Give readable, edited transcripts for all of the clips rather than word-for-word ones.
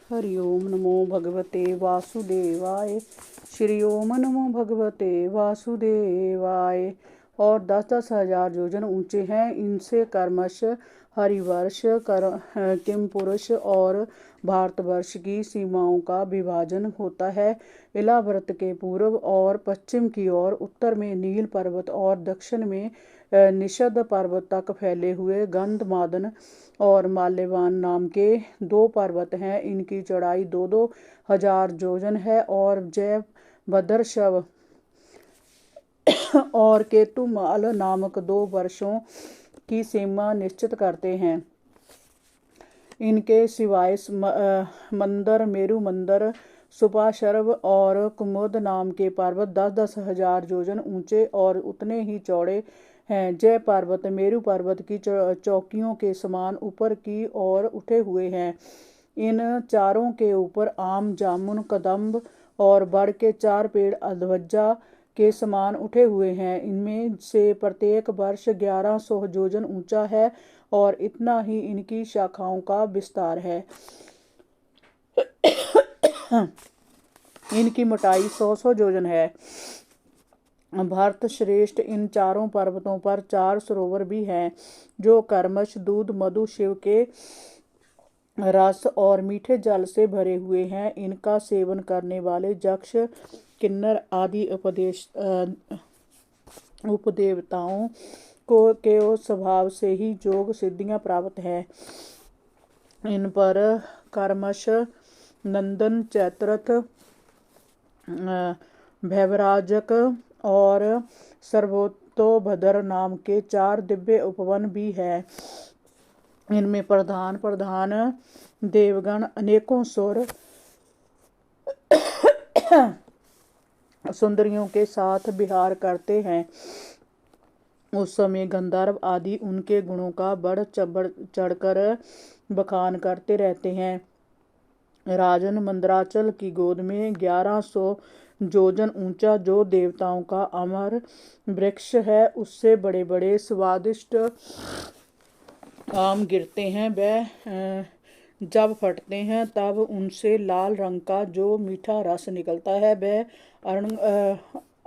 हरि ओम नमो भगवते वासुदेवाय। श्री ओम नमो भगवते वासुदेवाय। और 10,000 योजन ऊंचे हैं। इनसे कर्मश, हरिवर्ष, किम पुरुष और भारतवर्ष की सीमाओं का विभाजन होता है। इलाव्रत के पूर्व और पश्चिम की ओर उत्तर में नील पर्वत और दक्षिण में निषद पर्वत तक फैले हुए गंधमादन और माल्यवान नाम के 2 पर्वत हैं। इनकी चौड़ाई 2-2 हजार योजन है और जय भद्रशव और केतुमाल नामक 2 वर्षों की सीमा निश्चित करते हैं। इनके सिवाय मंदर, मेरु मंदर, सुपाशर्व और कुमुद नाम के पर्वत 10-10 हजार योजन ऊंचे और उतने ही चौड़े हैं। जय पर्वत मेरु पर्वत की चौकियों के समान ऊपर की ओर उठे हुए हैं। इन चारों के ऊपर आम, जामुन, कदम्ब और बड़ के 4 पेड़ अध्वजा के समान उठे हुए हैं। इनमें से प्रत्येक वर्ष 1100 योजन ऊंचा है और इतना ही इनकी शाखाओं का विस्तार है। इनकी मोटाई 100 योजन है। भारत श्रेष्ठ, इन चारों पर्वतों पर 4 सरोवर भी हैं जो कर्मश, दूध, मधु, शिव के रस और मीठे जल से भरे हुए हैं। इनका सेवन करने वाले यक्ष, किन्नर आदि उपदेवताओं को के स्वभाव से ही योग सिद्धियां प्राप्त है। इन पर कर्मश, नंदन, चैत्रथ, भैवराजक और सर्वतोभद्र नाम के 4 दिव्य उपवन भी है। इनमें प्रधान देवगण अनेकों सुंदरियों के साथ विहार करते हैं। उस समय गंधर्व आदि उनके गुणों का बढ़ चढ़कर बखान करते रहते हैं। राजन, मंदराचल की गोद में 1100 योजन ऊंचा जो देवताओं का अमर वृक्ष है, उससे बड़े बड़े स्वादिष्ट आम गिरते हैं। वह जब फटते हैं तब उनसे लाल रंग का जो मीठा रस निकलता है वह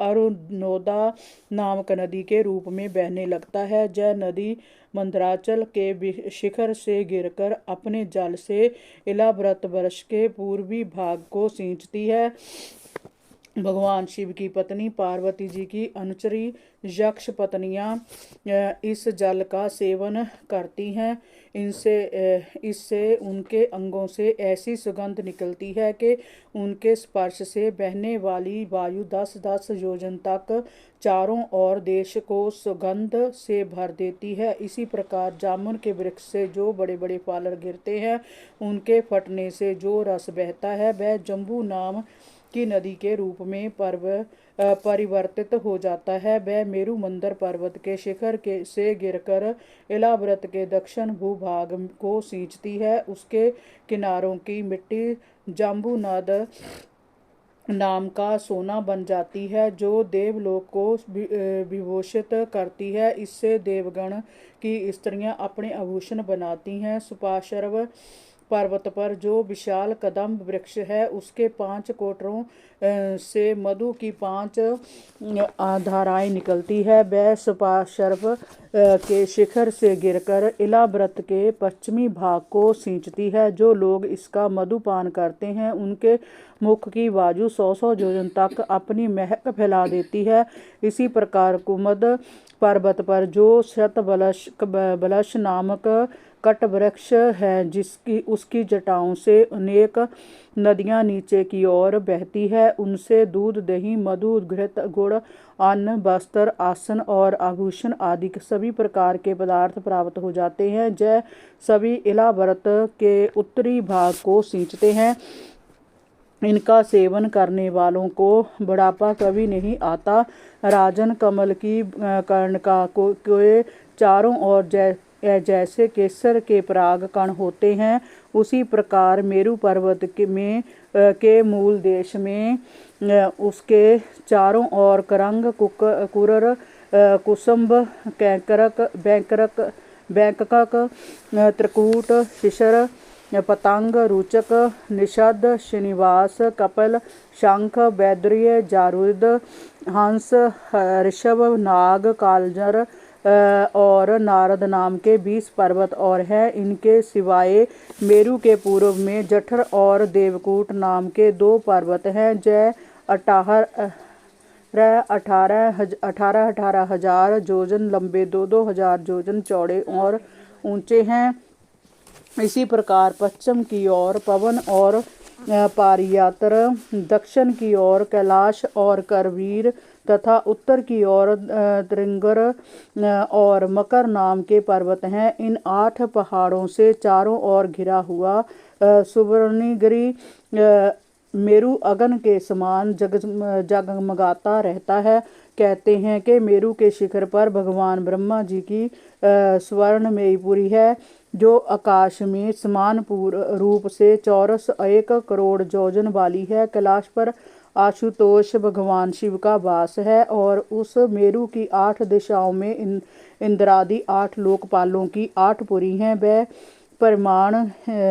अरुणोदा नामक नदी के रूप में बहने लगता है। जय नदी मंदराचल के शिखर से गिरकर अपने जल से इलाव्रत वर्ष के पूर्वी भाग को सींचती है। भगवान शिव की पत्नी पार्वती जी की अनुचरी यक्ष पत्नियां इस जल का सेवन करती हैं। इससे उनके अंगों से ऐसी सुगंध निकलती है कि उनके स्पर्श से बहने वाली वायु 10-10 योजन तक चारों ओर देश को सुगंध से भर देती है। इसी प्रकार जामुन के वृक्ष से जो बड़े बड़े फल गिरते हैं, उनके फटने से जो रस बहता है वह जम्बू नाम की नदी के रूप में परिवर्तित हो जाता है। वह मेरु मंदर पर्वत के शिखर से गिरकर इलाव्रत के दक्षिण भूभाग को सींचती है। उसके किनारों की मिट्टी जाम्बूनाद नाम का सोना बन जाती है जो देवलोक को विभूषित करती है। इससे देवगण की स्त्रियां अपने आभूषण बनाती हैं। सुपाशर्व पर्वत पर जो विशाल कदम्ब वृक्ष है, उसके 5 कोटरों से मधु की 5 धाराएं निकलती है। वह सुपाशर्व के शिखर से गिरकर इलाव्रत के पश्चिमी भाग को सींचती है। जो लोग इसका मधुपान करते हैं उनके मुख की वायु 100 योजन तक अपनी महक फैला देती है। इसी प्रकार कुमुद पर्वत पर जो शतबलश नामक कट वृक्ष है, उसकी जटाओं से अनेक नदियां नीचे की ओर बहती है। उनसे दूध, दही, मधु, घृत, गुड़, अन्न, वस्त्र, आसन और आभूषण आदि सभी प्रकार के पदार्थ प्राप्त हो जाते हैं। जय सभी इलाव्रत के उत्तरी भाग को सींचते हैं। इनका सेवन करने वालों को बुढ़ापा कभी नहीं आता। राजन, कमल की कर्णिका के चारों ओर जैसे केसर के पराग कण होते हैं, उसी प्रकार मेरु पर्वत के मूल देश में उसके चारों ओर करंग, कुरर, कुसुम्भ, कैंकरक, बैंकक, त्रिकूट, शिशर, पतंग, रुचक, निषद, श्रीनिवास, कपिल, शंख, बैद्य, जारुद, हंस, ऋषभ, नाग, कालजर और नारद नाम के 20 पर्वत और हैं। इनके सिवाय मेरु के पूर्व में जठर और देवकूट नाम के 2 पर्वत हैं। जय 18 हजार योजन लंबे, 2-2 हजार योजन चौड़े और ऊंचे हैं। इसी प्रकार पश्चिम की ओर पवन और पारियातर, दक्षिण की ओर कैलाश और करवीर तथा उत्तर की ओर त्रिंगर और मकर नाम के पर्वत हैं। इन 8 पहाड़ों से चारों ओर घिरा हुआ सुवर्णगिरि मेरु अगन के समान जगमगाता रहता है। कहते हैं कि मेरु के शिखर पर भगवान ब्रह्मा जी की स्वर्णमयी पुरी है, जो आकाश में समान रूप से चौरस 1 करोड़ योजन वाली है। कैलाश पर आशुतोष भगवान शिव का वास है और उस मेरु की 8 दिशाओं में इंद्रादि 8 लोकपालों की 8 पुरी हैं। वह परिमाण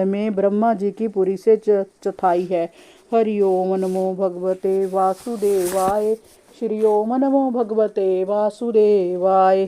में ब्रह्मा जी की पुरी से चौथाई है। हरि ओम नमो भगवते वासुदेवाय। श्री ओम नमो भगवते वासुदेवाय।